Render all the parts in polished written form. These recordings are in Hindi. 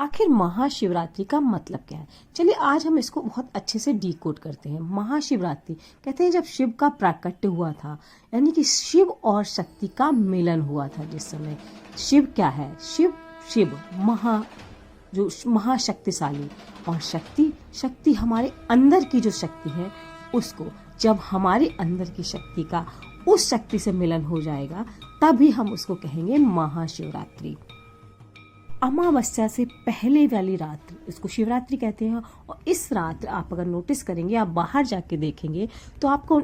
आखिर महाशिवरात्रि का मतलब क्या है? चलिए आज हम इसको बहुत अच्छे से डिकोड करते हैं। महाशिवरात्रि कहते हैं जब शिव का प्राकट्य हुआ था, यानी कि शिव और शक्ति का मिलन हुआ था। जिस समय शिव क्या है? शिव शिव जो महाशक्तिशाली, और शक्ति हमारे अंदर की जो शक्ति है उसको, जब हमारे अंदर की शक्ति का उस शक्ति से मिलन हो जाएगा तभी हम उसको कहेंगे महाशिवरात्रि। अमावस्या से पहले वाली रात इसको शिवरात्रि कहते हैं। और इस रात आप अगर नोटिस करेंगे, आप बाहर जाके देखेंगे तो आपको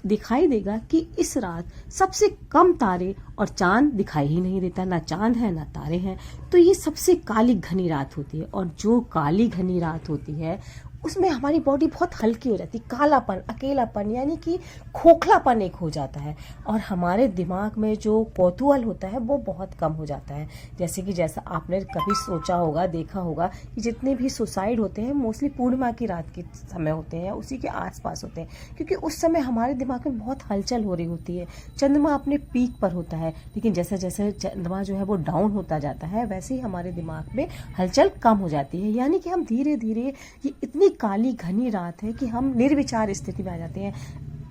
दिखाई देगा कि इस रात सबसे कम तारे और चांद दिखाई ही नहीं देता। ना चांद है ना तारे हैं। तो ये सबसे काली घनी रात होती है। और जो काली घनी रात होती है उसमें हमारी बॉडी बहुत हल्की हो जाती है। कालापन, अकेलापन, यानी कि खोखलापन एक हो जाता है। और हमारे दिमाग में जो कौतूहल होता है वो बहुत कम हो जाता है। जैसा आपने कभी सोचा होगा, देखा होगा कि जितने भी सुसाइड होते हैं मोस्टली पूर्णिमा की रात के समय होते हैं, उसी के आसपास होते हैं। क्योंकि उस समय हमारे दिमाग में बहुत हलचल हो रही होती है। चंद्रमा अपने पीक पर होता है, लेकिन जैसे जैसे चंद्रमा जो है वो डाउन होता जाता है वैसे ही हमारे दिमाग में हलचल कम हो जाती है। यानी कि हम धीरे धीरे, ये इतनी काली घनी रात है कि हम निर्विचार स्थिति में आ जाते हैं।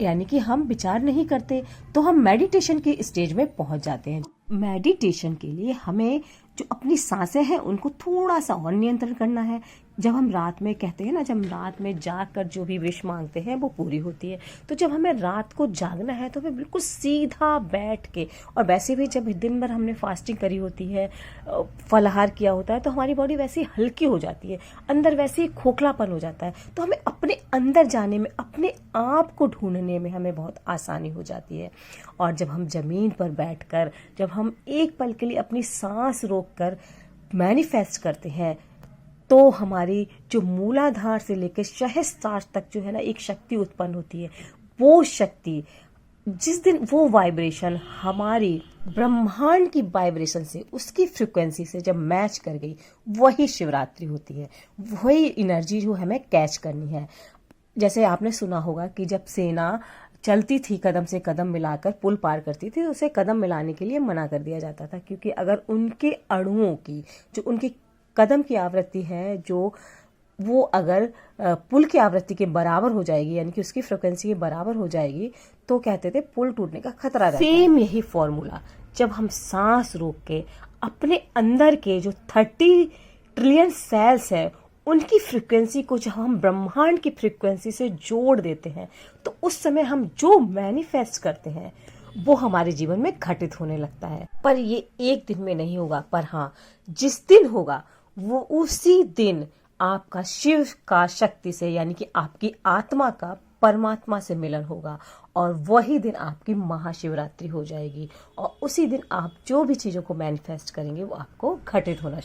यानी कि हम विचार नहीं करते तो हम मेडिटेशन के स्टेज में पहुंच जाते हैं। मेडिटेशन के लिए हमें जो अपनी सांसें हैं उनको थोड़ा सा और नियंत्रण करना है। जब हम रात में कहते हैं ना, जब रात में जाग कर जो भी विश मांगते हैं वो पूरी होती है। तो जब हमें रात को जागना है तो हमें बिल्कुल सीधा बैठ के, और वैसे भी जब दिन भर हमने फास्टिंग करी होती है, फलाहार किया होता है, तो हमारी बॉडी वैसे ही हल्की हो जाती है, अंदर वैसे ही खोखलापन हो जाता है। तो हमें अपने अंदर जाने में, अपने आप को ढूंढने में हमें बहुत आसानी हो जाती है। और जब हम जमीन पर बैठकर, जब हम एक पल के लिए अपनी सांस रोककर मैनिफेस्ट करते हैं, तो हमारी जो मूलाधार से लेकर सहस्त्रार तक जो है ना एक शक्ति उत्पन्न होती है। वो शक्ति, जिस दिन वो वाइब्रेशन हमारी ब्रह्मांड की वाइब्रेशन से, उसकी फ्रिक्वेंसी से जब मैच कर गई, वही शिवरात्रि होती है। वही एनर्जी जो हमें कैच करनी है। जैसे आपने सुना होगा कि जब सेना चलती थी, कदम से कदम मिलाकर पुल पार करती थी, तो उसे कदम मिलाने के लिए मना कर दिया जाता था। क्योंकि अगर उनके अणुओं की, जो उनकी कदम की आवृत्ति है, जो वो अगर पुल की आवृत्ति के बराबर हो जाएगी, यानी कि उसकी फ्रिक्वेंसी के बराबर हो जाएगी, तो कहते थे पुल टूटने का खतरा रहता है। सेम यही फॉर्मूला जब हम सांस रोक के अपने अंदर के जो 30 ट्रिलियन सेल्स है उनकी फ्रिक्वेंसी को जब हम ब्रह्मांड की फ्रिक्वेंसी से जोड़ देते हैं, तो उस समय हम जो मैनिफेस्ट करते हैं वो हमारे जीवन में घटित होने लगता है। पर ये एक दिन में नहीं होगा, पर हाँ, जिस दिन होगा वो उसी दिन आपका शिव का शक्ति से, यानी कि आपकी आत्मा का परमात्मा से मिलन होगा। और वही दिन आपकी महाशिवरात्रि हो जाएगी। और उसी दिन आप जो भी चीजों को मैनिफेस्ट करेंगे वो आपको घटित होना